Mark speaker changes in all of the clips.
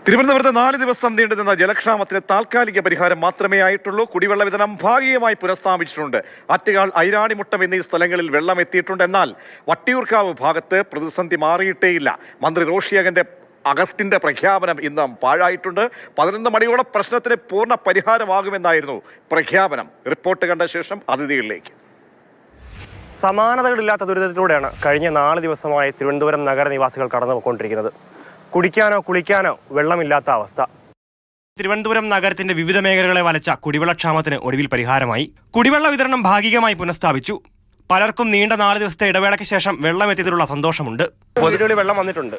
Speaker 1: തിരുവനന്തപുരത്ത് 4 ദിവസം നീണ്ടുനിന്ന ജലക്ഷാമത്തിന് താൽക്കാലിക പരിഹാരം മാത്രമേ ആയിട്ടുള്ളൂ. കുടിവെള്ള വിതരണം ഭാഗികമായി പുനഃസ്ഥാപിച്ചിട്ടുണ്ട്. ആറ്റുകാൽ, ഐരാണിമുട്ടം എന്നീ സ്ഥലങ്ങളിൽ വെള്ളം എത്തിയിട്ടുണ്ട്. എന്നാൽ വട്ടിയൂർക്കാവ് ഭാഗത്ത് പ്രതിസന്ധി മാറിയിട്ടേയില്ല. മന്ത്രി റോഷി അഗസ്റ്റിന്റെ പ്രഖ്യാപനം ഇന്ന് പാഴായിട്ടുണ്ട്. 11 മണിയോടെ പ്രശ്നത്തിന് പൂർണ്ണ പരിഹാരമാകുമെന്നായിരുന്നു പ്രഖ്യാപനം. റിപ്പോർട്ട് കണ്ട ശേഷം അതിഥികളിലേക്ക്.
Speaker 2: സമാനതകളില്ലാത്ത ദുരിതത്തിലൂടെയാണ് കഴിഞ്ഞ 4 ദിവസമായി തിരുവനന്തപുരം നഗരനിവാസികൾ കടന്നുപോയിക്കൊണ്ടിരിക്കുന്നത്. കുടിക്കാനോ കുളിക്കാനോ വെള്ളമില്ലാത്ത അവസ്ഥ. തിരുവനന്തപുരം നഗരത്തിന്റെ വിവിധ മേഖലകളെ വലച്ച കുടിവെള്ളക്ഷാമത്തിന് ഒടുവിൽ പരിഹാരമായി. കുടിവെള്ള വിതരണം ഭാഗികമായി പുനഃസ്ഥാപിച്ചു. പലർക്കും നീണ്ട 4 ദിവസത്തെ ഇടവേളയ്ക്ക് ശേഷം വെള്ളം എത്തിയതിലുള്ള സന്തോഷമുണ്ട്. വെള്ളം വന്നിട്ടുണ്ട്.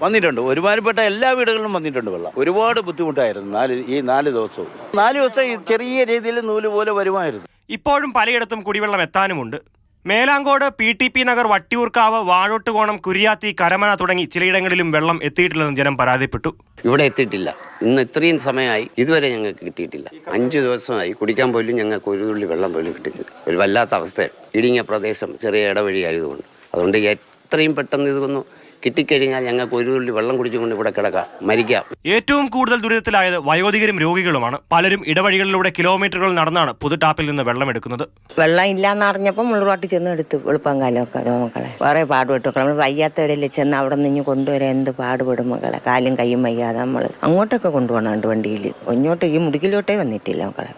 Speaker 3: ഒരുമാതിരിപ്പെട്ട എല്ലാ വീടുകളിലും വന്നിട്ടുണ്ട് വെള്ളം. ഒരുപാട് ബുദ്ധിമുട്ടായിരുന്നു ഈ 4 ദിവസവും. 4 ദിവസം ചെറിയ രീതിയിൽ നൂല് പോലെ വരുമായിരുന്നു.
Speaker 2: ഇപ്പോഴും പലയിടത്തും കുടിവെള്ളം എത്താനുമുണ്ട്. മേലാങ്കോട്, PTP നഗർ, വട്ടിയൂർക്കാവ്, വാഴോട്ടുകോണം, കുരിയാത്തി, കരമന തുടങ്ങി ചിലയിടങ്ങളിലും വെള്ളം എത്തിയിട്ടില്ലെന്ന് ജനം പരാതിപ്പെട്ടു.
Speaker 4: ഇവിടെ എത്തിയിട്ടില്ല. ഇന്ന് ഇത്രയും സമയമായി ഇതുവരെ ഞങ്ങൾക്ക് കിട്ടിയിട്ടില്ല. 5 ദിവസമായി കുടിക്കാൻ പോലും ഞങ്ങൾക്ക് ഒരു തുള്ളി വെള്ളം പോലും കിട്ടുന്നില്ല. ഒരു വല്ലാത്ത അവസ്ഥയാണ്. ഇടുങ്ങിയ പ്രദേശം, ചെറിയ ഇടവഴി ആയതുകൊണ്ട്. അതുകൊണ്ട് എത്രയും പെട്ടെന്ന് ഇതൊന്ന് കിട്ടിക്കഴിഞ്ഞാൽ ഞങ്ങൾക്ക് ഒരു തുള്ളി വെള്ളം കുടിച്ചുകൊണ്ട് ഇവിടെ കിടക്കാം, മരിക്കാം.
Speaker 2: ഏറ്റവും കൂടുതൽ ദുരിതത്തിലായത് വയോധികരും രോഗികളുമാണ്. പലരും ഇടവഴികളിലൂടെ കിലോമീറ്ററുകൾ നടന്നാണ് പൊതുടാപ്പിൽ നിന്ന് വെള്ളം എടുക്കുന്നത്.
Speaker 5: വെള്ളം ഇല്ലാന്ന് അറിഞ്ഞപ്പോൾ മുള്ളുപാട്ടി ചെന്ന് എടുത്തു. എളുപ്പംകാലമൊക്കെ മക്കളെ വേറെ പാടുപെട്ടു. നമ്മൾ വയ്യാത്തവരല്ലേ ചെന്ന് അവിടെ നിന്ന് കൊണ്ടുവരാൻ എന്ത് പാടുപെടും മക്കളെ. കാലും കൈയും വയ്യാതെ നമ്മൾ അങ്ങോട്ടൊക്കെ കൊണ്ടുപോകണുണ്ട് വണ്ടിയിൽ. ഇങ്ങോട്ട് ഈ മുടിക്കിലോട്ടേ വന്നിട്ടില്ല മക്കളെ.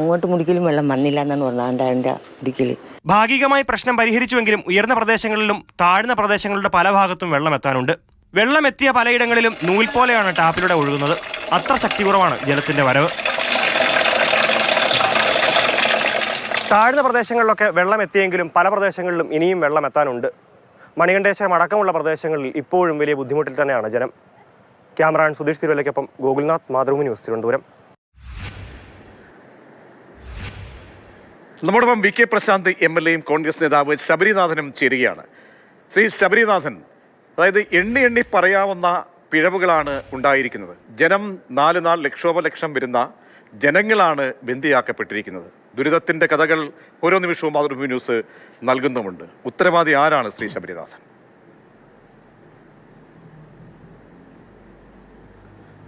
Speaker 5: അങ്ങോട്ട് മുടിക്കലും വെള്ളം വന്നില്ല എന്നാണ് പറഞ്ഞത്. എൻ്റെ മുടിക്കൽ
Speaker 2: ഭാഗികമായി പ്രശ്നം പരിഹരിച്ചുവെങ്കിലും ഉയർന്ന പ്രദേശങ്ങളിലും താഴ്ന്ന പ്രദേശങ്ങളുടെ പല ഭാഗത്തും വെള്ളം എത്താനുണ്ട്. വെള്ളം എത്തിയ പലയിടങ്ങളിലും നൂൽ പോലെയാണ് ടാപ്പിലൂടെ ഒഴുകുന്നത്. അത്ര ശക്തി കുറവാണ് ജലത്തിന്റെ വരവ്. താഴ്ന്ന പ്രദേശങ്ങളിലൊക്കെ വെള്ളം എത്തിയെങ്കിലും പല പ്രദേശങ്ങളിലും ഇനിയും വെള്ളം എത്താനുണ്ട്. മണികണ്ഠേശ്വരം അടക്കമുള്ള പ്രദേശങ്ങളിൽ ഇപ്പോഴും വലിയ ബുദ്ധിമുട്ടിൽ തന്നെയാണ് ജനം. ക്യാമറാൻ സുധീഷ് തിരുവല്ലയ്ക്കൊപ്പം ഗോകുൽനാഥ്, മാതൃഭൂമി ന്യൂസ്, തിരുവനന്തപുരം.
Speaker 1: നമ്മോടൊപ്പം VK പ്രശാന്ത് MLAയും കോൺഗ്രസ് നേതാവ് ശബരിനാഥനും ചേരുകയാണ്. ശ്രീ ശബരിനാഥൻ, അതായത് എണ്ണി പറയാവുന്ന പിഴവുകളാണ് ഉണ്ടായിരിക്കുന്നത്. ജനം 4 നാൾ ലക്ഷോപലക്ഷം വരുന്ന ജനങ്ങളാണ് ബന്ദിയാക്കപ്പെട്ടിരിക്കുന്നത്. ദുരിതത്തിന്റെ കഥകൾ ഓരോ നിമിഷവും മാതൃഭൂമി ന്യൂസ് നൽകുന്നുമുണ്ട്. ഉത്തരവാദി ആരാണ് ശ്രീ ശബരിനാഥൻ?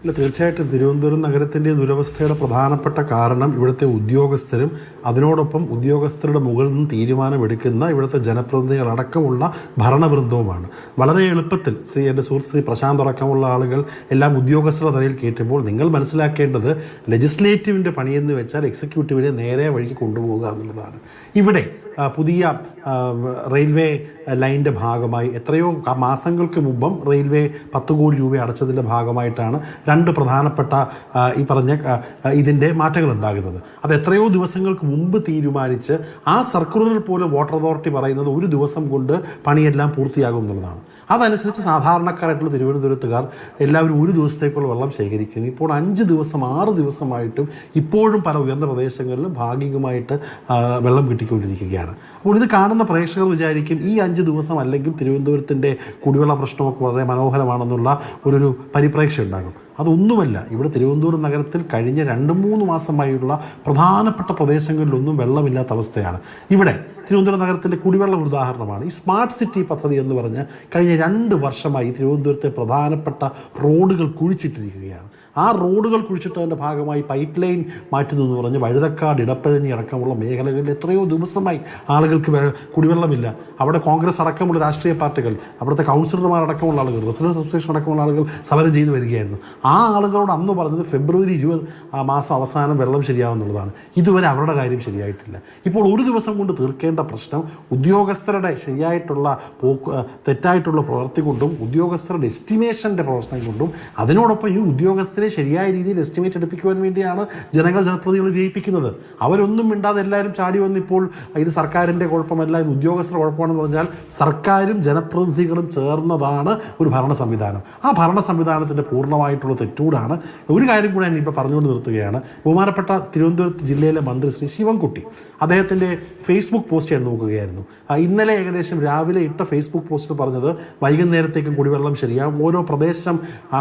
Speaker 6: ഇല്ല, തീർച്ചയായിട്ടും തിരുവനന്തപുരം നഗരത്തിൻ്റെ ദുരവസ്ഥയുടെ പ്രധാനപ്പെട്ട കാരണം ഇവിടുത്തെ ഉദ്യോഗസ്ഥരും അതിനോടൊപ്പം ഉദ്യോഗസ്ഥരുടെ മുകളിൽ നിന്ന് തീരുമാനമെടുക്കുന്ന ഇവിടുത്തെ ജനപ്രതിനിധികളടക്കമുള്ള ഭരണവൃന്ദവുമാണ്. വളരെ എളുപ്പത്തിൽ എൻ്റെ സുഹൃത്ത് ശ്രീ പ്രശാന്ത് അടക്കമുള്ള ആളുകൾ എല്ലാം ഉദ്യോഗസ്ഥരുടെ തലയിൽ കയറ്റുമ്പോൾ നിങ്ങൾ മനസ്സിലാക്കേണ്ടത് ലെജിസ്ലേറ്റീവിൻ്റെ പണിയെന്ന് വെച്ചാൽ എക്സിക്യൂട്ടീവിനെ നേരെ വഴിക്ക് കൊണ്ടുപോകുക എന്നുള്ളതാണ്. ഇവിടെ പുതിയ റെയിൽവേ ലൈനിൻ്റെ ഭാഗമായി എത്രയോ മാസങ്ങൾക്ക് മുമ്പം റെയിൽവേ 10 കോടി രൂപ അടച്ചതിൻ്റെ ഭാഗമായിട്ടാണ് 2 പ്രധാനപ്പെട്ട ഈ പറഞ്ഞ ഇതിൻ്റെ മാറ്റങ്ങൾ ഉണ്ടാകുന്നത്. അത് എത്രയോ ദിവസങ്ങൾക്ക് മുമ്പ് തീരുമാനിച്ച് ആ സർക്കുലർ പോലും വാട്ടർ അതോറിറ്റി പറയുന്നത് 1 ദിവസം കൊണ്ട് പണിയെല്ലാം പൂർത്തിയാകും എന്നുള്ളതാണ്. അതനുസരിച്ച് സാധാരണക്കാരായിട്ടുള്ള തിരുവനന്തപുരത്തുകാർ എല്ലാവരും 1 ദിവസത്തേക്കുള്ള വെള്ളം ശേഖരിക്കുന്നു. ഇപ്പോൾ 5 ദിവസം 6 ദിവസമായിട്ടും ഇപ്പോഴും പല ഉയർന്ന പ്രദേശങ്ങളിലും ഭാഗികമായിട്ട് വെള്ളം കിട്ടിക്കൊണ്ടിരിക്കുകയാണ്. അപ്പോൾ ഇത് കാണുന്ന പ്രേക്ഷകർ വിചാരിക്കും ഈ 5 ദിവസം അല്ലെങ്കിൽ തിരുവനന്തപുരത്തിൻ്റെ കുടിവെള്ള പ്രശ്നമൊക്കെ വളരെ മനോഹരമാണെന്നുള്ള ഒരു പരിപ്രേക്ഷ ഉണ്ടാകും. അതൊന്നുമല്ല. ഇവിടെ തിരുവനന്തപുരം നഗരത്തിൽ കഴിഞ്ഞ 2-3 മാസമായുള്ള പ്രധാനപ്പെട്ട പ്രദേശങ്ങളിലൊന്നും വെള്ളമില്ലാത്ത അവസ്ഥയാണ്. ഇവിടെ തിരുവനന്തപുരം നഗരത്തിൻ്റെ കുടിവെള്ളം ഉദാഹരണമാണ്. ഈ സ്മാർട്ട് സിറ്റി പദ്ധതി എന്ന് പറഞ്ഞ് കഴിഞ്ഞ 2 വർഷമായി തിരുവനന്തപുരത്തെ പ്രധാനപ്പെട്ട റോഡുകൾ കുഴിച്ചിട്ടിരിക്കുകയാണ്. ആ റോഡുകൾ കുഴിച്ചിട്ടതിൻ്റെ ഭാഗമായി പൈപ്പ് ലൈൻ മാറ്റുന്നു എന്ന് പറഞ്ഞ് വഴുതക്കാട്, ഇടപ്പഴഞ്ഞി അടക്കമുള്ള മേഖലകളിൽ എത്രയോ ദിവസമായി ആളുകൾക്ക് കുടിവെള്ളമില്ല. അവിടെ കോൺഗ്രസ് അടക്കമുള്ള രാഷ്ട്രീയ പാർട്ടികൾ, അവിടുത്തെ കൗൺസിലർമാരടക്കമുള്ള ആളുകൾ, റെസിഡൻസ് അസോസിയേഷൻ അടക്കമുള്ള ആളുകൾ സമരം ചെയ്തു വരികയായിരുന്നു. ആ ആളുകളോട് അന്ന് പറഞ്ഞത് ഫെബ്രുവരി 20 മാസം അവസാനം വെള്ളം ശരിയാവുന്നുള്ളതാണ്. ഇതുവരെ അവരുടെ കാര്യം ശരിയായിട്ടില്ല. ഇപ്പോൾ 1 ദിവസം കൊണ്ട് തീർക്കേണ്ട പ്രശ്നം ഉദ്യോഗസ്ഥരുടെ ശരിയായിട്ടുള്ള തെറ്റായിട്ടുള്ള പ്രവൃത്തി കൊണ്ടും ഉദ്യോഗസ്ഥരുടെ എസ്റ്റിമേഷൻ്റെ പ്രശ്നം കൊണ്ടും അതിനോടൊപ്പം ഈ ഉദ്യോഗസ്ഥരെ ശരിയായ രീതിയിൽ എസ്റ്റിമേറ്റ് എടുപ്പിക്കുവാൻ വേണ്ടിയാണ് ജനപ്രതിനിധികൾ വിജയിപ്പിക്കുന്നത്. അവരൊന്നും മിണ്ടാതെ എല്ലാവരും ചാടി വന്നിപ്പോൾ ഇത് സർക്കാരിൻ്റെ കുഴപ്പമല്ല, ഇത് ഉദ്യോഗസ്ഥരുടെ കുഴപ്പമാണെന്ന് പറഞ്ഞാൽ സർക്കാരും ജനപ്രതിനിധികളും ചേർന്നതാണ് ഒരു ഭരണ സംവിധാനം. ആ ഭരണ സംവിധാനത്തിൻ്റെ പൂർണ്ണമായിട്ടുള്ള തെറ്റൂടാണ്. ഒരു കാര്യം കൂടെ ഞാൻ ഇപ്പോൾ പറഞ്ഞുകൊണ്ട് നിർത്തുകയാണ്. ബഹുമാനപ്പെട്ട തിരുവനന്തപുരം ജില്ലയിലെ മന്ത്രി ശ്രീ ശിവൻകുട്ടി അദ്ദേഹത്തിൻ്റെ ഫേസ്ബുക്ക് പോസ്റ്റ് ഞാൻ നോക്കുകയായിരുന്നു. ഇന്നലെ ഏകദേശം രാവിലെ ഇട്ട ഫേസ്ബുക്ക് പോസ്റ്റ് പറഞ്ഞത് വൈകുന്നേരത്തേക്കും കുടിവെള്ളം ശരിയാകും. ഓരോ പ്രദേശം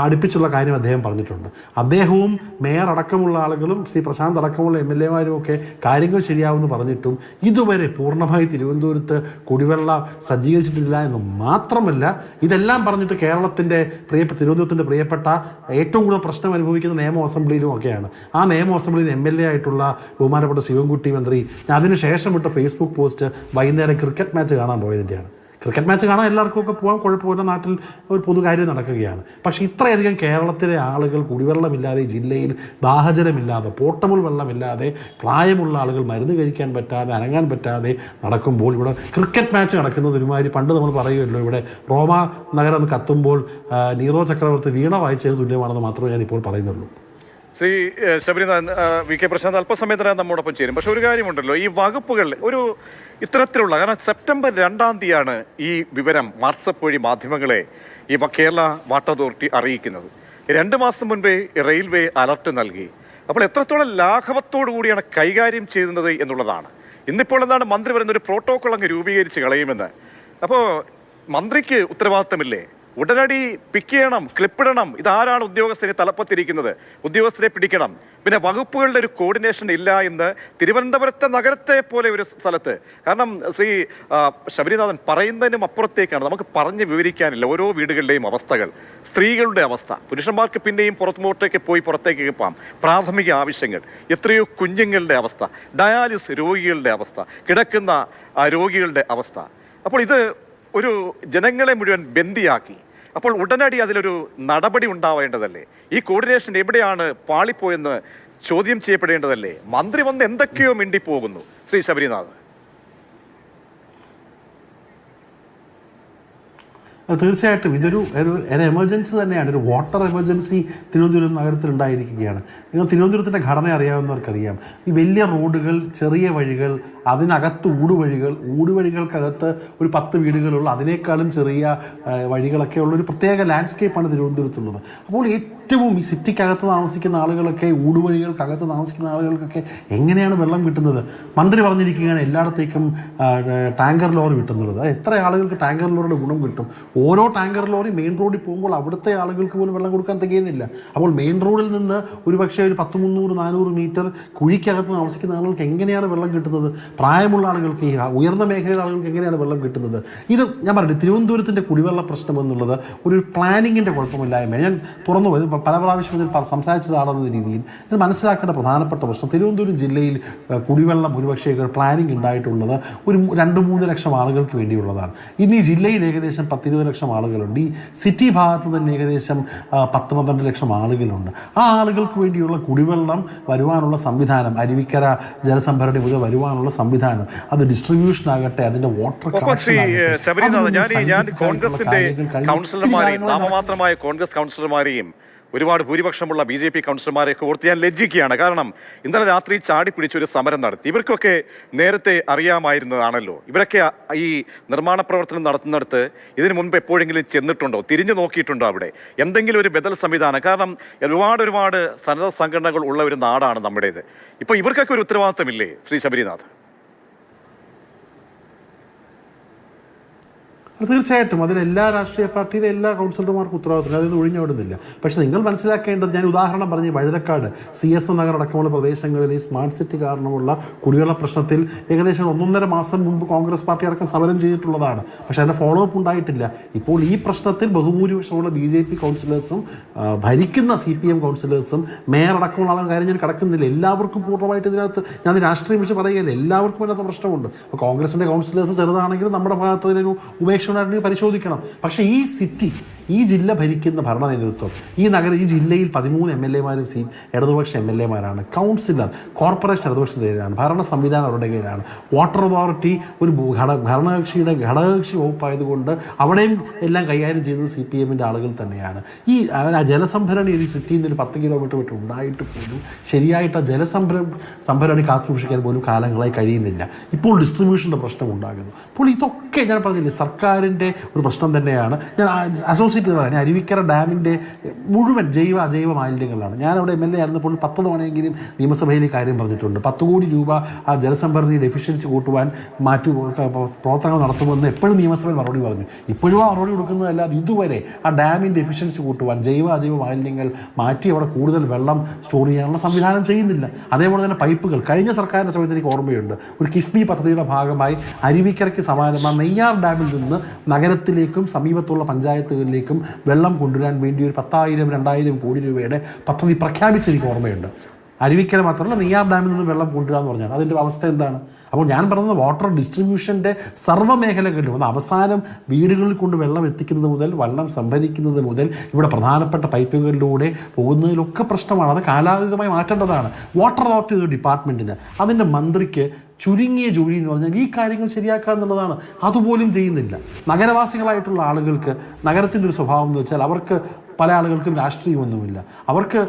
Speaker 6: അടുപ്പിച്ചുള്ള കാര്യം അദ്ദേഹം പറഞ്ഞിട്ടുണ്ട്. അദ്ദേഹവും മേയർ അടക്കമുള്ള ആളുകളും ശ്രീ പ്രശാന്ത് അടക്കമുള്ള MLAമാരും ഒക്കെ കാര്യങ്ങൾ ശരിയാവുമെന്ന് പറഞ്ഞിട്ടും ഇതുവരെ പൂർണ്ണമായി തിരുവനന്തപുരത്ത് കുടിവെള്ളം സജ്ജീകരിച്ചിട്ടില്ല എന്ന് മാത്രമല്ല, ഇതെല്ലാം പറഞ്ഞിട്ട് തിരുവനന്തപുരത്തിൻ്റെ പ്രിയപ്പെട്ട ഏറ്റവും കൂടുതൽ പ്രശ്നം അനുഭവിക്കുന്ന നിയമ അസംബ്ലിയിലും ഒക്കെയാണ്. ആ നിയമ അസംബ്ലിയിൽ MLA ആയിട്ടുള്ള ബഹുമാനപ്പെട്ട ശിവൻകുട്ടി മന്ത്രി അതിനുശേഷം വിട്ട ഫേസ്ബുക്ക് പോസ്റ്റ് വൈകുന്നേരം ക്രിക്കറ്റ് മാച്ച് കാണാൻ പോയതിൻ്റെയാണ്. ക്രിക്കറ്റ് മാച്ച് കാണാൻ എല്ലാവർക്കും ഒക്കെ പോകാൻ കുഴപ്പമില്ല, നാട്ടിൽ ഒരു പൊതുകാര്യം നടക്കുകയാണ്. പക്ഷേ ഇത്രയധികം കേരളത്തിലെ ആളുകൾ കുടിവെള്ളമില്ലാതെ, ജില്ലയിൽ ദാഹജലമില്ലാതെ, പോർട്ടബിൾ വെള്ളമില്ലാതെ, പ്രായമുള്ള ആളുകൾ മരുന്ന് കഴിക്കാൻ പറ്റാതെ, അനങ്ങാൻ പറ്റാതെ നടക്കുമ്പോൾ ഇവിടെ ക്രിക്കറ്റ് മാച്ച് നടക്കുന്നത് ഒരുമാതിരി പണ്ട് നമ്മൾ പറയുമല്ലോ, ഇവിടെ റോമ നഗരം കത്തുമ്പോൾ നീറോ ചക്രവർത്തി വീണ വായിച്ചതിന് തുല്യമാണെന്ന് മാത്രമേ ഞാൻ ഇപ്പോൾ പറയുന്നുള്ളൂ.
Speaker 1: ശ്രീ ശബരിനാഥൻ, VK പ്രശാന്ത് അല്പസമയത്തിനകം നമ്മോടൊപ്പം ചേരും. പക്ഷെ ഒരു കാര്യമുണ്ടല്ലോ, ഈ വകുപ്പുകൾ ഒരു ഇത്തരത്തിലുള്ള, കാരണം സെപ്റ്റംബർ 2-ാം തീയതിയാണ് ഈ വിവരം വാട്സപ്പ് വഴി മാധ്യമങ്ങളെ ഈ കേരള വാട്ടർ അതോറിറ്റി അറിയിക്കുന്നത്. 2 മാസം മുൻപേ റെയിൽവേ അലർട്ട് നൽകി. അപ്പോൾ എത്രത്തോളം ലാഘവത്തോടു കൂടിയാണ് കൈകാര്യം ചെയ്യുന്നത് എന്നുള്ളതാണ്. ഇന്നിപ്പോൾ എന്താണ് മന്ത്രി പറയുന്ന ഒരു പ്രോട്ടോകോൾ അങ്ങ് രൂപീകരിച്ച് കളയുമെന്ന്. അപ്പോൾ മന്ത്രിക്ക് ഉത്തരവാദിത്തമില്ലേ? ഉടനടി പിക്ക് ചെയ്യണം, ക്ലിപ്പിടണം. ഇതാരാണ് ഉദ്യോഗസ്ഥരെ തലപ്പത്തിരിക്കുന്നത്? ഉദ്യോഗസ്ഥരെ പിടിക്കണം. പിന്നെ വകുപ്പുകളുടെ ഒരു കോർഡിനേഷൻ ഇല്ല എന്ന് തിരുവനന്തപുരത്തെ നഗരത്തെ പോലെ ഒരു സ്ഥലത്ത്. കാരണം ശ്രീ ശബരിനാഥൻ പറയുന്നതിനും അപ്പുറത്തേക്കാണ്, നമുക്ക് പറഞ്ഞ് വിവരിക്കാനില്ല ഓരോ വീടുകളുടെയും അവസ്ഥകൾ. സ്ത്രീകളുടെ അവസ്ഥ, പുരുഷന്മാർക്ക് പിന്നെയും പുറത്തേക്ക് പോകാം, പ്രാഥമിക ആവശ്യങ്ങൾ, എത്രയോ കുഞ്ഞുങ്ങളുടെ അവസ്ഥ, ഡയാലിസിസ് രോഗികളുടെ അവസ്ഥ, കിടക്കുന്ന രോഗികളുടെ അവസ്ഥ. അപ്പോൾ ഇത് ഒരു ജനങ്ങളെ മുഴുവൻ ബന്ദിയാക്കി. അപ്പോൾ ഉടനടി അതിലൊരു നടപടി ഉണ്ടാവേണ്ടതല്ലേ? ഈ കോർഡിനേഷൻ എവിടെയാണ് പാളിപ്പോയെന്ന് ചോദ്യം ചെയ്യപ്പെടേണ്ടതല്ലേ? മന്ത്രി വന്ന് എന്തൊക്കെയോ മിണ്ടിപ്പോകുന്നു. ശ്രീ ശബരിനാഥ്,
Speaker 6: തീർച്ചയായിട്ടും ഇതൊരു എമർജൻസി തന്നെയാണ്. ഒരു വാട്ടർ എമർജൻസി തിരുവനന്തപുരം നഗരത്തിൽ ഉണ്ടായിരിക്കുകയാണ്. നിങ്ങൾ തിരുവനന്തപുരത്തിൻ്റെ ഘടന അറിയാവുന്നവർക്കറിയാം. ഈ വലിയ റോഡുകൾ, ചെറിയ വഴികൾ, അതിനകത്ത് ഊടുവഴികൾക്കകത്ത് ഒരു 10 വീടുകളുള്ള, അതിനേക്കാളും ചെറിയ വഴികളൊക്കെ ഉള്ളൊരു പ്രത്യേക ലാൻഡ്സ്കേപ്പാണ് തിരുവനന്തപുരത്തുള്ളത്. അപ്പോൾ ഏറ്റവും ഈ സിറ്റിക്കകത്ത് താമസിക്കുന്ന ആളുകളൊക്കെ, ഊടുവഴികൾക്കകത്ത് താമസിക്കുന്ന ആളുകൾക്കൊക്കെ എങ്ങനെയാണ് വെള്ളം കിട്ടുന്നത്? മന്ത്രി പറഞ്ഞിരിക്കുകയാണ് എല്ലായിടത്തേക്കും ടാങ്കർ ലോറി കിട്ടുന്നുള്ളത്. എത്ര ആളുകൾക്ക് ടാങ്കർ ലോറിയുടെ ഗുണം കിട്ടും? ഓരോ ടാങ്കർ ലോറി മെയിൻ റോഡിൽ പോകുമ്പോൾ അവിടുത്തെ ആളുകൾക്ക് പോലും വെള്ളം കൊടുക്കാൻ തികയുന്നില്ല. അപ്പോൾ മെയിൻ റോഡിൽ നിന്ന് ഒരുപക്ഷെ ഒരു 100-300-400 മീറ്റർ കുഴിക്കകത്ത് താമസിക്കുന്ന ആളുകൾക്ക് എങ്ങനെയാണ് വെള്ളം കിട്ടുന്നത്? പ്രായമുള്ള ആളുകൾക്ക്, ഈ ഉയർന്ന മേഖലയിലെ ആളുകൾക്ക് എങ്ങനെയാണ് വെള്ളം കിട്ടുന്നത്? ഇത് ഞാൻ പറയട്ടെ, തിരുവനന്തപുരത്തിൻ്റെ കുടിവെള്ള പ്രശ്നം എന്നുള്ളത് ഒരു പ്ലാനിങ്ങിൻ്റെ കുഴപ്പമില്ലായ്മ. ഞാൻ തുറന്നു പോയത് പല പ്രാവശ്യം ഇതിൽ സംസാരിച്ചതാണെന്ന രീതിയിൽ ഇത് മനസ്സിലാക്കേണ്ട പ്രധാനപ്പെട്ട പ്രശ്നം, തിരുവനന്തപുരം ജില്ലയിൽ കുടിവെള്ളം ഒരുപക്ഷെ പ്ലാനിങ് ഉണ്ടായിട്ടുള്ളത് ഒരു 2-3 ലക്ഷം ആളുകൾക്ക് വേണ്ടിയുള്ളതാണ്. ഇന്ന് ഈ ജില്ലയിൽ ഏകദേശം 10-20 ലക്ഷം ആളുകളുണ്ട്. ഈ സിറ്റി ഭാഗത്ത് തന്നെ ഏകദേശം 10-12 ലക്ഷം ആളുകളുണ്ട്. ആ ആളുകൾക്ക് വേണ്ടിയുള്ള കുടിവെള്ളം വരുവാനുള്ള സംവിധാനം, അരുവിക്കര ജലസംഭരണി മുതൽ വരുവാനുള്ള സംവിധാനം, അത് ഡിസ്ട്രിബ്യൂഷൻ ആകട്ടെ, അതിന്റെ വാട്ടർ
Speaker 1: ഞാൻ കോൺഗ്രസിന്റെ കൗൺസിലർമാരെയും നാമമാത്രമായ കോൺഗ്രസ് കൗൺസിലർമാരെയും ഒരുപാട് ഭൂരിപക്ഷമുള്ള BJP കൗൺസിലർമാരെയൊക്കെ ഓർത്ത് ഞാൻ ലജ്ജിക്കുകയാണ്. കാരണം ഇന്നലെ രാത്രി ചാടി പിടിച്ചൊരു സമരം നടത്തി. ഇവർക്കൊക്കെ നേരത്തെ അറിയാമായിരുന്നതാണല്ലോ. ഇവരൊക്കെ ഈ നിർമ്മാണ പ്രവർത്തനം നടത്തുന്നിടത്ത് ഇതിനു മുൻപ് എപ്പോഴെങ്കിലും ചെന്നിട്ടുണ്ടോ? തിരിഞ്ഞു നോക്കിയിട്ടുണ്ടോ അവിടെ എന്തെങ്കിലും ഒരു ബദൽ സംവിധാനം? കാരണം ഒരുപാട് സന്നദ്ധ സംഘടനകൾ ഉള്ള ഒരു നാടാണ് നമ്മുടേത്. ഇപ്പോൾ ഇവർക്കൊക്കെ ഒരു ഉത്തരവാദിത്തമില്ലേ ശ്രീ ശബരിനാഥ്?
Speaker 6: തീർച്ചയായിട്ടും അതിൽ എല്ലാ രാഷ്ട്രീയ പാർട്ടിയിലെ എല്ലാ കൗൺസിലർമാർക്കും ഉത്തരവാദിത്തം, അതായത് ഒഴിഞ്ഞോടുന്നില്ല. പക്ഷേ നിങ്ങൾ മനസ്സിലാക്കേണ്ടത്, ഞാൻ ഉദാഹരണം പറഞ്ഞ് വഴുതക്കാട് CSO നഗർ അടക്കമുള്ള പ്രദേശങ്ങളിൽ ഈ സ്മാർട്ട് സിറ്റി കാരണമുള്ള കുടിവെള്ള പ്രശ്നത്തിൽ ഏകദേശം 1.5 മാസം മുമ്പ് കോൺഗ്രസ് പാർട്ടി അടക്കം സമരം ചെയ്തിട്ടുള്ളതാണ്. പക്ഷേ അതിൻ്റെ ഫോളോ അപ്പ് ഉണ്ടായിട്ടില്ല. ഇപ്പോൾ ഈ പ്രശ്നത്തിൽ ബഹുഭൂരിപക്ഷമുള്ള BJP കൗൺസിലേഴ്സും ഭരിക്കുന്ന CPM കൗൺസിലേഴ്സും മേയർ അടക്കമുള്ള ആളുകൾ കാര്യം ഞാൻ കിടക്കുന്നില്ല. എല്ലാവർക്കും പൂർണ്ണമായിട്ട് ഇതിനകത്ത് ഞാൻ രാഷ്ട്രീയം വെച്ച് പറയുകയല്ല, എല്ലാവർക്കും അതിനകത്ത് പ്രശ്നമുണ്ട്. അപ്പോൾ കോൺഗ്രസിൻ്റെ കൗൺസിലേഴ്സ് ചെറുതാണെങ്കിലും നമ്മുടെ ഭാഗത്ത് അതിനൊരു ഉപേക്ഷ പരിശോധിക്കണം. പക്ഷേ ഈ ജില്ല ഭരിക്കുന്ന ഭരണ നേതൃത്വം, ഈ ജില്ലയിൽ 13 MLA-മാരും ഇടതുപക്ഷ MLA-മാരാണ്. കൗൺസിലർ, കോർപ്പറേഷൻ ഇടതുപക്ഷ കയ്യിലാണ്, ഭരണ സംവിധാനം അവരുടെ കയ്യിലാണ്. വാട്ടർ അതോറിറ്റി ഒരു ഭരണകക്ഷിയുടെ ഘടകകക്ഷി വകുപ്പായതുകൊണ്ട് അവിടെയും എല്ലാം കൈകാര്യം ചെയ്യുന്നത് CPM-ൻ്റെ ആളുകൾ തന്നെയാണ്. ഈ ജലസംഭരണി ഈ സിറ്റിയിൽ നിന്ന് ഒരു 10 കിലോമീറ്റർ വിട്ട് ഉണ്ടായിട്ട് പോലും ശരിയായിട്ട് സംഭരണി കാത്തുസൂക്ഷിക്കാൻ പോലും കാലങ്ങളായി കഴിയുന്നില്ല. ഇപ്പോൾ ഡിസ്ട്രിബ്യൂഷൻ്റെ പ്രശ്നം ഉണ്ടാകുന്നു. അപ്പോൾ ഇതൊക്കെ ഞാൻ പറഞ്ഞില്ലേ, സർക്കാരിൻ്റെ ഒരു പ്രശ്നം തന്നെയാണ്. ഞാൻ അസോസിയേറ്റ് ചെയ്തതാണ്. അരുവിക്കര ഡാമിൻ്റെ മുഴുവൻ അജൈവ മാലിന്യങ്ങളാണ്. ഞാനവിടെ MLA ആയിരുന്നപ്പോൾ 10 തവണയെങ്കിലും നിയമസഭയിൽ കാര്യം പറഞ്ഞിട്ടുണ്ട്. 10 കോടി രൂപ ആ ജലസംഭരണിയുടെ എഫിഷ്യൻസി കൂട്ടുവാൻ പ്രവർത്തനങ്ങൾ നടത്തുമെന്ന് എപ്പോഴും നിയമസഭയിൽ മറുപടി പറഞ്ഞു. ഇപ്പോഴും ആ മറുപടി കൊടുക്കുന്നതല്ലാതെ ഇതുവരെ ആ ഡാമിൻ്റെ എഫിഷ്യൻസി കൂട്ടുവാൻ അജൈവ മാലിന്യങ്ങൾ മാറ്റി അവിടെ കൂടുതൽ വെള്ളം സ്റ്റോർ ചെയ്യാനുള്ള സംവിധാനം ചെയ്യുന്നില്ല. അതേപോലെ തന്നെ പൈപ്പുകൾ, കഴിഞ്ഞ സർക്കാരിൻ്റെ സമയത്ത് എനിക്ക് ഓർമ്മയുണ്ട്, ഒരു കിഫ്ബി പദ്ധതിയുടെ ഭാഗമായി അരുവിക്കരയ്ക്ക് സമാനമായ നെയ്യാർ ഡാമിൽ നിന്ന് നഗരത്തിലേക്കും സമീപത്തുള്ള പഞ്ചായത്തുകളിലേക്കും ജില്ലകളിലേക്കും വെള്ളം കൊണ്ടുവരാൻ വേണ്ടി ഒരു 10,000-2,000 കോടി രൂപയുടെ പദ്ധതി പ്രഖ്യാപിച്ചെനിക്ക് ഓർമ്മയുണ്ട്. അരുവിക്കര മാത്രമല്ല, നെയ്യാർ ഡാമിൽ നിന്ന് വെള്ളം കൊണ്ടുവരാമെന്ന് പറഞ്ഞാൽ അതിൻ്റെ അവസ്ഥ എന്താണ്? അപ്പോൾ ഞാൻ പറയുന്നത് വാട്ടർ ഡിസ്ട്രിബ്യൂഷൻ്റെ സർവ്വമേഖലകളിലും അത് അവസാനം വീടുകളിൽ കൊണ്ട് വെള്ളം എത്തിക്കുന്നത് മുതൽ വെള്ളം സംഭരിക്കുന്നത് മുതൽ ഇവിടെ പ്രധാനപ്പെട്ട പൈപ്പുകളിലൂടെ പോകുന്നതിലൊക്കെ പ്രശ്നമാണ്. അത് കാലാതീതമായി മാറ്റേണ്ടതാണ്. വാട്ടർ അതോറിറ്റി ഡിപ്പാർട്ട്മെൻറ്റിന് അതിൻ്റെ മന്ത്രിക്ക് ചുരുങ്ങിയ ജോലി എന്ന് പറഞ്ഞാൽ ഈ കാര്യങ്ങൾ ശരിയാക്കുക എന്നുള്ളതാണ്. അതുപോലും ചെയ്യുന്നില്ല. നഗരവാസികളായിട്ടുള്ള ആളുകൾക്ക് നഗരത്തിൻ്റെ ഒരു സ്വഭാവം എന്ന് വെച്ചാൽ അവർക്ക് പല ആളുകൾക്കും രാഷ്ട്രീയമൊന്നുമില്ല. അവർക്ക്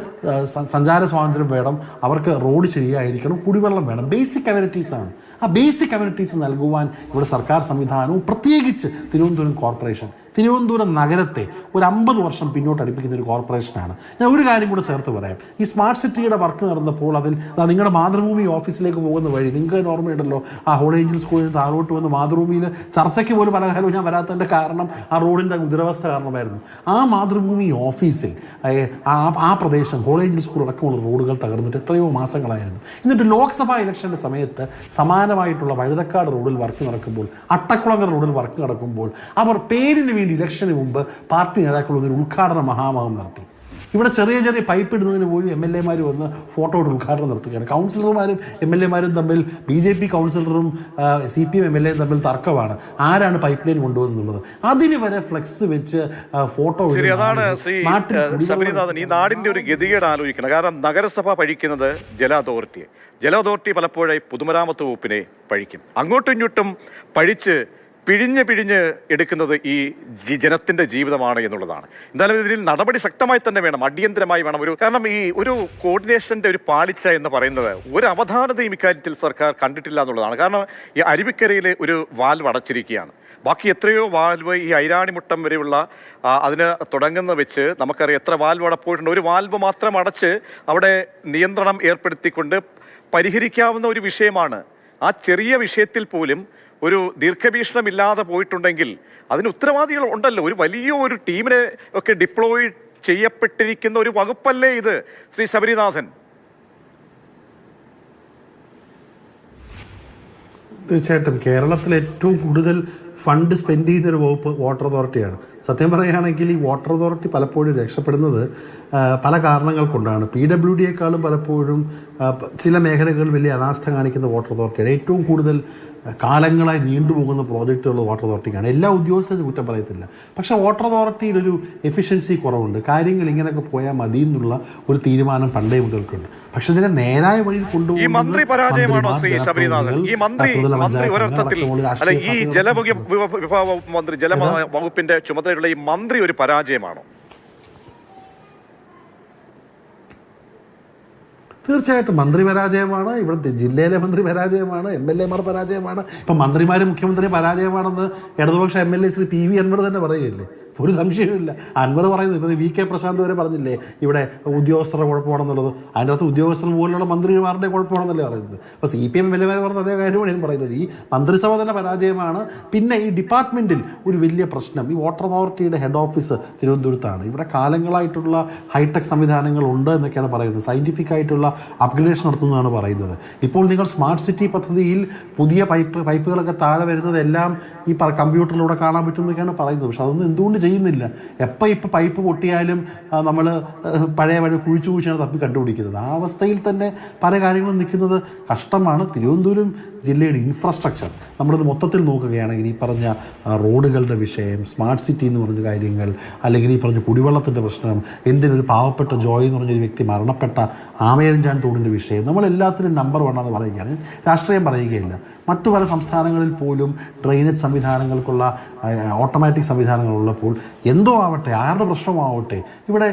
Speaker 6: സഞ്ചാര സ്വാതന്ത്ര്യം വേണം, അവർക്ക് റോഡ് ശരിയായിരിക്കണം, കുടിവെള്ളം വേണം. ബേസിക് അമ്യൂണിറ്റീസാണ്. ആ ബേസിക് അമ്യൂണിറ്റീസ് നൽകുവാൻ ഇവിടെ സർക്കാർ സംവിധാനവും പ്രത്യേകിച്ച് തിരുവനന്തപുരം കോർപ്പറേഷൻ തിരുവനന്തപുരം നഗരത്തെ ഒരു 50 വർഷം പിന്നോട്ട് അടുപ്പിക്കുന്ന ഒരു കോർപ്പറേഷനാണ്. ഞാൻ ഒരു കാര്യം കൂടെ ചേർത്ത് പറയാം. ഈ സ്മാർട്ട് സിറ്റിയുടെ വർക്ക് നടന്നപ്പോൾ അതിൽ നിങ്ങളുടെ മാതൃഭൂമി ഓഫീസിലേക്ക് പോകുന്ന വഴി നിങ്ങൾക്ക് ഓർമ്മയുണ്ടല്ലോ, ആ ഹോളി ഏഞ്ചൽ സ്കൂളിൽ നിന്ന് താഴോട്ട് വന്ന് മാതൃഭൂമിയിൽ ചർച്ചയ്ക്ക് പോലും പല കാലവും ഞാൻ വരാത്തതിൻ്റെ കാരണം ആ റോഡിൻ്റെ ദുരവസ്ഥ കാരണമായിരുന്നു. ആ മാതൃഭൂമി ഓഫീസിൽ ആ പ്രദേശം ഹോളി ഏഞ്ചൽ സ്കൂൾ അടക്കമുള്ള റോഡുകൾ തകർന്നിട്ട് എത്രയോ മാസങ്ങളായിരുന്നു. എന്നിട്ട് ലോക്സഭാ ഇലക്ഷൻ്റെ സമയത്ത് സമാനമായിട്ടുള്ള വഴുതക്കാട് റോഡിൽ വർക്ക് നടക്കുമ്പോൾ, അട്ടക്കുളങ്ങര റോഡിൽ വർക്ക് നടക്കുമ്പോൾ അവർ പേരിന് വേണ്ടി ഇലക്ഷന് മുമ്പ് പാർട്ടി നേതാക്കൾ ഒരു ഉദ്ഘാടന മഹാമഹം നടത്തി. ഇവിടെ ചെറിയ ചെറിയ പൈപ്പ് ഇടുന്നതിന് പോലും MLA-മാർ വന്ന് ഫോട്ടോ ഇട്ട് ഉദ്ഘാടനം നടത്തുകയാണ്. കൗൺസിലർമാരും MLA-മാരും തമ്മിൽ BJP കൗൺസിലറും CPM MLA തമ്മിൽ തർക്കമാണ് ആരാണ് പൈപ്പ് ലൈൻ കൊണ്ടുവന്നുള്ളത്. അതിന് വരെ ഫ്ലെക്സ് വെച്ച് ഫോട്ടോ.
Speaker 1: അതാണ് ശ്രീ ശബരിനാഥൻ, ഈ നാടിന്റെ ഒരു ഗതികേട് ആലോചിക്കണം. കാരണം നഗരസഭ പഴിക്കുന്നത് ജല അതോറിറ്റി പലപ്പോഴായി പൊതുമരാമത്ത് വകുപ്പിനെ പഴിക്കും. അങ്ങോട്ടും ഇങ്ങോട്ടും പഴിച്ച് പിഴിഞ്ഞ് എടുക്കുന്നത് ഈ ജനത്തിന്റെ ജീവിതമാണ് എന്നുള്ളതാണ്. എന്തായാലും ഇതിൽ നടപടി ശക്തമായി തന്നെ വേണം, അടിയന്തരമായി വേണം. കാരണം ഈ ഒരു കോർഡിനേഷന്റെ ഒരു പാളിച്ച എന്ന് പറയുന്നത് ഒരു അവധാനതയും ഇക്കാര്യത്തിൽ സർക്കാർ കണ്ടിട്ടില്ല എന്നുള്ളതാണ്. കാരണം ഈ അരുവിക്കരയിലെ ഒരു വാൽവ് അടച്ചിരിക്കുകയാണ്. ബാക്കി എത്രയോ വാൽവ് ഈ ഐരാണിമുട്ടം വരെയുള്ള അതിന് തുടങ്ങുന്ന വെച്ച് നമുക്കറിയാം എത്ര വാൽവ് അടപ്പോയിട്ടുണ്ട്. ഒരു വാൽവ് മാത്രം അടച്ച് അവിടെ നിയന്ത്രണം ഏർപ്പെടുത്തിക്കൊണ്ട് പരിഹരിക്കാവുന്ന ഒരു വിഷയമാണ്. ആ ചെറിയ വിഷയത്തിൽ പോലും ഒരു ദീർഘവീക്ഷണമില്ലാതെ പോയിട്ടുണ്ടെങ്കിൽ അതിന് ഉത്തരവാദികൾ ഉണ്ടല്ലോ. ഒരു വലിയ ഒരു ടീമിനെ ഒക്കെ ഡിപ്ലോയ് ചെയ്യപ്പെട്ടിരിക്കുന്ന ഒരു വകുപ്പല്ലേ ഇത്, ശ്രീ ശബരിനാഥൻ?
Speaker 6: തീർച്ചയായിട്ടും കേരളത്തിൽ ഏറ്റവും കൂടുതൽ ഫണ്ട് സ്പെൻഡ് ചെയ്യുന്നൊരു വകുപ്പ് വാട്ടർ അതോറിറ്റിയാണ്. സത്യം പറയുകയാണെങ്കിൽ ഈ വാട്ടർ അതോറിറ്റി പലപ്പോഴും രക്ഷപ്പെടുന്നത് പല കാരണങ്ങൾ കൊണ്ടാണ്. PWD-യെക്കാളും പലപ്പോഴും ചില മേഖലകളിൽ വലിയ അനാസ്ഥ കാണിക്കുന്ന വാട്ടർ അതോറിറ്റിയാണ്. ഏറ്റവും കൂടുതൽ കാലങ്ങളായി നീണ്ടുപോകുന്ന പ്രോജക്റ്റുകൾ വാട്ടർ അതോറിറ്റിക്കാണ്. എല്ലാ ഉദ്യോഗസ്ഥരും കുറ്റം പറയത്തില്ല. പക്ഷേ വാട്ടർ അതോറിറ്റിയിലൊരു എഫിഷ്യൻസി കുറവുണ്ട്. കാര്യങ്ങൾ ഇങ്ങനെയൊക്കെ പോയാൽ മതി എന്നുള്ള ഒരു തീരുമാനം പണ്ടേ മുതൽക്കുണ്ട്. പക്ഷെ ഇതിനെ നേരായ വഴിയിൽ കൊണ്ടുപോകുന്നത്
Speaker 1: ഈ മന്ത്രി പരാജയമാണോ ശ്രീ ശബരിനാഥൻ? ഈ മന്ത്രി ഒരർത്ഥത്തിൽ അല്ല, ഈ ജലവകുപ്പിന്റെ ചുമതലയുള്ള ഈ മന്ത്രി ഒരു പരാജയമാണോ?
Speaker 6: തീർച്ചയായിട്ടും മന്ത്രി പരാജയമാണ്. ഇവിടുത്തെ ജില്ലയിലെ മന്ത്രി പരാജയമാണ്. MLA-മാർ പരാജയമാണ്. ഇപ്പം മന്ത്രിമാരും മുഖ്യമന്ത്രി പരാജയമാണെന്ന് ഇടതുപക്ഷ MLA ശ്രീ PV അൻവർ തന്നെ പറയുകയല്ലേ. ഒരു സംശയവുമില്ല. അൻവർ പറയുന്നത് ഇപ്പോൾ VK പ്രശാന്ത് വരെ പറഞ്ഞില്ലേ ഇവിടെ ഉദ്യോഗസ്ഥരുടെ കുഴപ്പമാണെന്നുള്ളത്. അതിൻ്റെ അകത്ത് ഉദ്യോഗസ്ഥർ പോലുള്ള മന്ത്രിമാരുടെ കുഴപ്പമാണെന്നല്ലേ പറയുന്നത്. അപ്പോൾ CPM MLA പറഞ്ഞ അതേ കാര്യമാണ് ഞാൻ പറയുന്നത്. ഈ മന്ത്രിസഭ തന്നെ പരാജയമാണ്. പിന്നെ ഈ ഡിപ്പാർട്ട്മെൻറ്റിൽ ഒരു വലിയ പ്രശ്നം, ഈ വാട്ടർ അതോറിറ്റിയുടെ ഹെഡ് ഓഫീസ് തിരുവനന്തപുരത്താണ്. ഇവിടെ കാലങ്ങളായിട്ടുള്ള ഹൈടെക് സംവിധാനങ്ങൾ ഉണ്ട് എന്നൊക്കെയാണ് പറയുന്നത്. സയൻറ്റിഫിക് ആയിട്ടുള്ള അപ്ഗ്രേഡേഷൻ നടത്തുന്നതാണ് പറയുന്നത്. ഇപ്പോൾ നിങ്ങൾ സ്മാർട്ട് സിറ്റി പദ്ധതിയിൽ പുതിയ പൈപ്പുകളൊക്കെ താഴെ വരുന്നതെല്ലാം ഈ കമ്പ്യൂട്ടറിലൂടെ കാണാൻ പറ്റും എന്നൊക്കെയാണ് പറയുന്നത്. പക്ഷെ അതൊന്നും എന്തുകൊണ്ട് ചെയ്യുന്നില്ല? ഇപ്പോൾ പൈപ്പ് പൊട്ടിയാലും നമ്മൾ പഴയ വഴി കുഴിച്ചാണ് തപ്പി കണ്ടുപിടിക്കുന്നത്. ആ അവസ്ഥയിൽ തന്നെ പല കാര്യങ്ങളും നിൽക്കുന്നത് കഷ്ടമാണ്. തിരുവനന്തപുരം ജില്ലയുടെ ഇൻഫ്രാസ്ട്രക്ചർ നമ്മളിത് മൊത്തത്തിൽ നോക്കുകയാണെങ്കിൽ ഈ പറഞ്ഞ റോഡുകളുടെ വിഷയം, സ്മാർട്ട് സിറ്റി എന്ന് പറഞ്ഞ കാര്യങ്ങൾ, അല്ലെങ്കിൽ ഈ പറഞ്ഞ കുടിവെള്ളത്തിൻ്റെ പ്രശ്നം, എന്തിനൊരു പാവപ്പെട്ട ജോയ് എന്ന് പറഞ്ഞൊരു വ്യക്തി മരണപ്പെട്ട ആമയഞ്ചാൻ തോടിൻ്റെ വിഷയം, നമ്മളെല്ലാത്തിനും നമ്പർ 1 എന്ന് പറയുകയാണ്. രാഷ്ട്രീയം പറയുകയില്ല. മറ്റു പല സംസ്ഥാനങ്ങളിൽ പോലും ഡ്രെയിനേജ് സംവിധാനങ്ങൾക്കുള്ള ഓട്ടോമാറ്റിക് സംവിധാനങ്ങളുള്ളപ്പോൾ എന്തോ ആവട്ടെ, ആരുടെ പ്രശ്നമാവട്ടെ, ഇവിടെ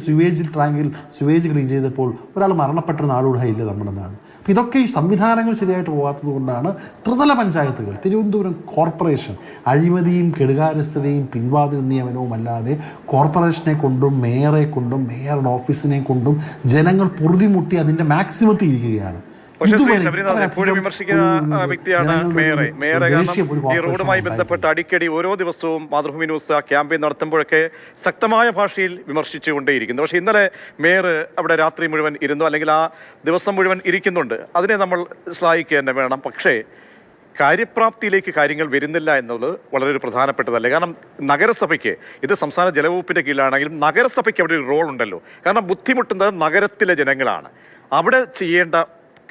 Speaker 6: സ്യുവേജ് ടാങ്കിൽ സ്യുവേജ് ക്ലീൻ ചെയ്തപ്പോൾ ഒരാൾ മരണപ്പെട്ട നാടുകൂടായില്ല നമ്മുടെ നാട്. അപ്പോൾ ഇതൊക്കെ ഈ സംവിധാനങ്ങൾ ശരിയായിട്ട് പോകാത്തത് കൊണ്ടാണ് ത്രിതല പഞ്ചായത്തുകൾ, തിരുവനന്തപുരം കോർപ്പറേഷൻ അഴിമതിയും കെടുകാര്യസ്ഥതയും പിൻവാതിൽ നിയമനവും അല്ലാതെ കോർപ്പറേഷനെ കൊണ്ടും മേയറെ കൊണ്ടും മേയറുടെ ഓഫീസിനെ കൊണ്ടും ജനങ്ങൾ പൊറുതിമുട്ടി അതിൻ്റെ മാക്സിമത്തിൽ ഇരിക്കുകയാണ്.
Speaker 1: പക്ഷേ ശബരിനാഥൻ എപ്പോഴും വിമർശിക്കുന്ന വ്യക്തിയാണ് മേയറെ. കാരണം ഈ റോഡുമായി ബന്ധപ്പെട്ട് അടിക്കടി ഓരോ ദിവസവും മാതൃഭൂമി ന്യൂസ് ആ ക്യാമ്പയിൻ നടത്തുമ്പോഴൊക്കെ ശക്തമായ ഭാഷയിൽ വിമർശിച്ചുകൊണ്ടേയിരിക്കുന്നു. പക്ഷേ ഇന്നലെ മേയർ അവിടെ രാത്രി മുഴുവൻ ഇരുന്നു, അല്ലെങ്കിൽ ആ ദിവസം മുഴുവൻ ഇരിക്കുന്നുണ്ട്. അതിനെ നമ്മൾ ശ്ലാഘിക്കുക തന്നെ വേണം. പക്ഷേ കാര്യപ്രാപ്തിയിലേക്ക് കാര്യങ്ങൾ വരുന്നില്ല എന്നുള്ളത് വളരെ ഒരു പ്രധാനപ്പെട്ടതല്ലേ? കാരണം നഗരസഭയ്ക്ക്, ഇത് സംസ്ഥാന ജലവകുപ്പിന്റെ കീഴിലാണെങ്കിലും നഗരസഭയ്ക്ക് അവിടെ ഒരു റോൾ ഉണ്ടല്ലോ. കാരണം ബുദ്ധിമുട്ടുന്നത് നഗരത്തിലെ ജനങ്ങളാണ്. അവിടെ ചെയ്യേണ്ട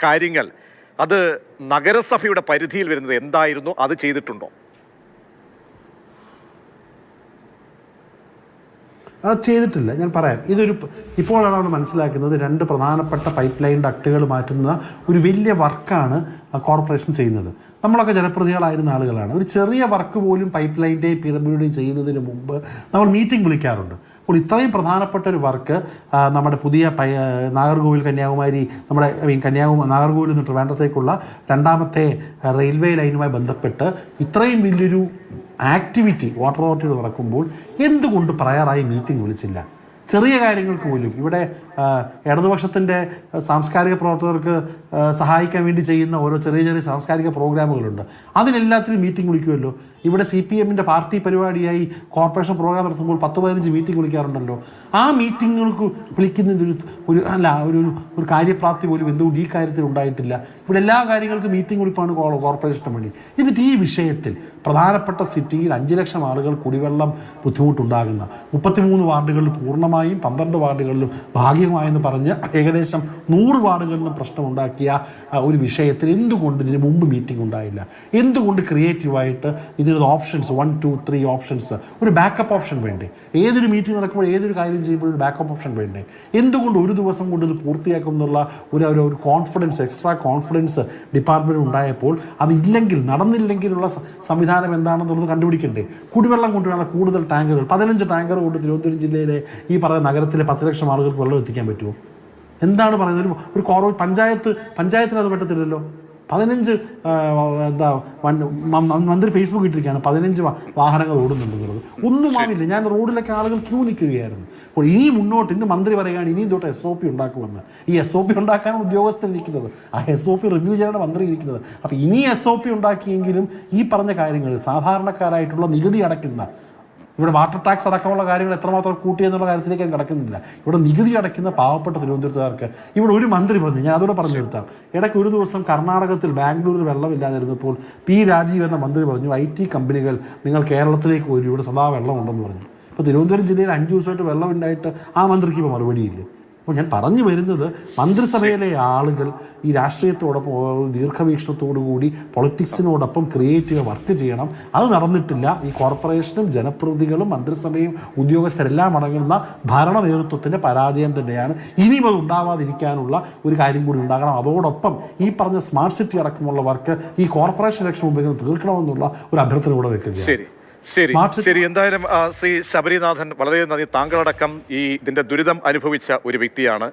Speaker 1: കാര്യങ്ങൾ അത് നഗരസഭയുടെ പരിധിയിൽ വരുന്നത് എന്തായിരുന്നു? അത് ചെയ്തിട്ടുണ്ടോ?
Speaker 6: അത് ചെയ്തിട്ടില്ല. ഞാൻ പറയാം. ഇപ്പോഴാണ് നമ്മൾ മനസ്സിലാക്കുന്നത് 2 പ്രധാനപ്പെട്ട പൈപ്പ് ലൈൻ ഡക്റ്റുകൾ മാറ്റുന്ന ഒരു വലിയ വർക്കാണ് കോർപ്പറേഷൻ ചെയ്യുന്നത്. നമ്മളൊക്കെ ജനപ്രതിനിധികളായിരുന്ന ആളുകളാണ്. ഒരു ചെറിയ വർക്ക് പോലും പൈപ്പ് ലൈൻ്റെയും പിരമിഡുടെയും ചെയ്യുന്നതിന് മുമ്പ് നമ്മൾ മീറ്റിംഗ് വിളിക്കാറുണ്ട്. അപ്പോൾ ഇത്രയും പ്രധാനപ്പെട്ട ഒരു വർക്ക് നമ്മുടെ പുതിയ നാഗർകോവിൽ കന്യാകുമാരി നാഗർകോവിൽ നിന്ന് ട്രിവാൻഡ്രത്തേക്കുള്ള 2ാമത്തെ റെയിൽവേ ലൈനുമായി ബന്ധപ്പെട്ട് ഇത്രയും വലിയൊരു ആക്ടിവിറ്റി വാട്ടർ അതോറിറ്റിയിൽ നടക്കുമ്പോൾ എന്തുകൊണ്ട് പ്രയറായി മീറ്റിംഗ് വിളിച്ചില്ല? ചെറിയ കാര്യങ്ങൾക്ക് പോലും ഇവിടെ ഇടതുപക്ഷത്തിൻ്റെ സാംസ്കാരിക പ്രവർത്തകർക്ക് സഹായിക്കാൻ വേണ്ടി ചെയ്യുന്ന ഓരോ ചെറിയ സാംസ്കാരിക പ്രോഗ്രാമുകളുണ്ട്. അതിനെല്ലാത്തിനും മീറ്റിംഗ് വിളിക്കുമല്ലോ. ഇവിടെ CPMൻ്റെ പാർട്ടി പരിപാടിയായി കോർപ്പറേഷൻ പ്രോഗ്രാം നടത്തുമ്പോൾ 10-15 മീറ്റിംഗ് വിളിക്കാറുണ്ടല്ലോ. ആ മീറ്റിങ്ങുകൾക്ക് വിളിക്കുന്നതിൻ്റെ ഒരു കാര്യപ്രാപ്തി പോലും എന്തുകൊണ്ട് ഈ കാര്യത്തിൽ ഉണ്ടായിട്ടില്ല? ഇവിടെ എല്ലാ കാര്യങ്ങൾക്കും മീറ്റിംഗ് വിളിപ്പാണ് കോർപ്പറേഷൻ്റെ പണി. എന്നിട്ട് ഈ വിഷയത്തിൽ പ്രധാനപ്പെട്ട സിറ്റിയിൽ 5 ലക്ഷം ആളുകൾ കുടിവെള്ളം ബുദ്ധിമുട്ടുണ്ടാകുന്ന 33 വാർഡുകളിൽ പൂർണ്ണമായും 12 വാർഡുകളിലും ഭാഗികമായെന്ന് പറഞ്ഞ് ഏകദേശം 100 വാർഡുകളിലും പ്രശ്നമുണ്ടാക്കിയ ഒരു വിഷയത്തിൽ എന്തുകൊണ്ട് ഇതിന് മുമ്പ് മീറ്റിംഗ് ഉണ്ടായില്ല? എന്തുകൊണ്ട് ക്രിയേറ്റീവായിട്ട് ഇതിന് ഓപ്ഷൻസ് 1, 2, 3 ഓപ്ഷൻസ്, ഒരു ബാക്കപ്പ് ഓപ്ഷൻ വേണ്ടേ? ഏതൊരു മീറ്റിംഗ് നടക്കുമ്പോൾ ഏതൊരു കാര്യം ചെയ്യുമ്പോൾ ഒരു ബാക്കപ്പ് ഓപ്ഷൻ വേണ്ടേ? എന്തുകൊണ്ട് ഒരു ദിവസം കൊണ്ട് ഇത് പൂർത്തിയാക്കും എന്നുള്ള ഒരു കോൺഫിഡൻസ്, എക്സ്ട്രാ കോൺഫിഡൻസ് ഡിപ്പാർട്ട്മെൻറ്റ് ഉണ്ടായപ്പോൾ അതില്ലെങ്കിൽ, നടന്നില്ലെങ്കിലുള്ള സംവിധാനം എന്താണെന്നുള്ളത് കണ്ടുപിടിക്കണ്ടേ? കുടിവെള്ളം കൊണ്ടുവരാനുള്ള കൂടുതൽ ടാങ്കറുകൾ, 15 ടാങ്കർ കൊണ്ട് തിരുവനന്തപുരം ജില്ലയിലെ ഈ പറയുന്ന നഗരത്തിലെ 10 ലക്ഷം ആളുകൾക്ക് വെള്ളം എത്തിക്കാൻ പറ്റുമോ? എന്താണ് പറയുന്നത്? ഒരു കുറവ് പഞ്ചായത്തിന് അത് പറ്റത്തില്ലല്ലോ. 15 മന്ത്രി ഫേസ്ബുക്ക് ഇട്ടിരിക്കുകയാണ് 15 വാഹനങ്ങൾ ഓടുന്നുണ്ടെന്നുള്ളത്. ഒന്നും ആവില്ല. ഞാൻ റോഡിലൊക്കെ ആളുകൾ ക്യൂ നിൽക്കുകയായിരുന്നു. അപ്പോൾ ഇനി മുന്നോട്ട് ഇന്ന് മന്ത്രി പറയുകയാണ് ഇനിയും തൊട്ട് SOP ഉണ്ടാക്കുമെന്ന്. ഈ SOP ഉണ്ടാക്കാനാണ് ഉദ്യോഗസ്ഥരിരിക്കുന്നത്. ആ SOP റിവ്യൂ ചെയ്യാനാണ് മന്ത്രി ഇരിക്കുന്നത്. അപ്പോൾ ഇനി SOP ഉണ്ടാക്കിയെങ്കിലും ഈ പറഞ്ഞ കാര്യങ്ങൾ സാധാരണക്കാരായിട്ടുള്ള നികുതി അടയ്ക്കുന്ന, ഇവിടെ വാട്ടർ ടാക്സ് അടക്കമുള്ള കാര്യങ്ങൾ എത്രമാത്രം കൂട്ടിയെന്നുള്ള കാര്യത്തിലേക്ക് ഞാൻ കിടക്കുന്നില്ല. ഇവിടെ നികുതി അടയ്ക്കുന്ന പാവപ്പെട്ട തിരുവനന്തപുരത്തുകാർക്ക് ഇവിടെ ഒരു മന്ത്രി പറഞ്ഞു, ഞാൻ അതോടെ പറഞ്ഞു നിർത്താം. ഇടയ്ക്ക് ഒരു ദിവസം കർണാടകത്തിൽ ബാംഗ്ലൂരിൽ വെള്ളമില്ലാതിരുന്നപ്പോൾ രാജീവ് എന്ന മന്ത്രി പറഞ്ഞു IT കമ്പനികൾ നിങ്ങൾ കേരളത്തിലേക്ക് പോയി, ഇവിടെ സദാ വെള്ളമുണ്ടെന്ന് പറഞ്ഞു. ഇപ്പോൾ തിരുവനന്തപുരം ജില്ലയിൽ 5 ദിവസമായിട്ട് വെള്ളമുണ്ടായിട്ട് ആ മന്ത്രിക്ക് ഇപ്പോൾ മറുപടിയില്ല. അപ്പോൾ ഞാൻ പറഞ്ഞു വരുന്നത്, മന്ത്രിസഭയിലെ ആളുകൾ ഈ രാഷ്ട്രീയത്തോടൊപ്പം ദീർഘവീക്ഷണത്തോടു കൂടി പൊളിറ്റിക്സിനോടൊപ്പം ക്രിയേറ്റീവ് വർക്ക് ചെയ്യണം. അത് നടന്നിട്ടില്ല. ഈ കോർപ്പറേഷനും ജനപ്രതിനിധികളും മന്ത്രിസഭയും ഉദ്യോഗസ്ഥരെല്ലാം അടങ്ങുന്ന ഭരണ നേതൃത്വത്തിൻ്റെ പരാജയം തന്നെയാണ്. ഇനിയും അത് ഉണ്ടാവാതിരിക്കാനുള്ള ഒരു കാര്യം കൂടി ഉണ്ടാകണം. അതോടൊപ്പം ഈ പറഞ്ഞ സ്മാർട്ട് സിറ്റി അടക്കമുള്ള വർക്ക് ഈ കോർപ്പറേഷൻ ഇലക്ഷൻ മുമ്പ് തീർക്കണമെന്നുള്ള ഒരു അഭ്യർത്ഥന കൂടെ വെക്കുകയാണ്.
Speaker 1: ശരി. എന്തായാലും ശ്രീ ശബരിനാഥൻ, വളരെ നന്ദി. താങ്കളടക്കം ഇതിന്റെ ദുരിതം അനുഭവിച്ച ഒരു വ്യക്തിയാണ്.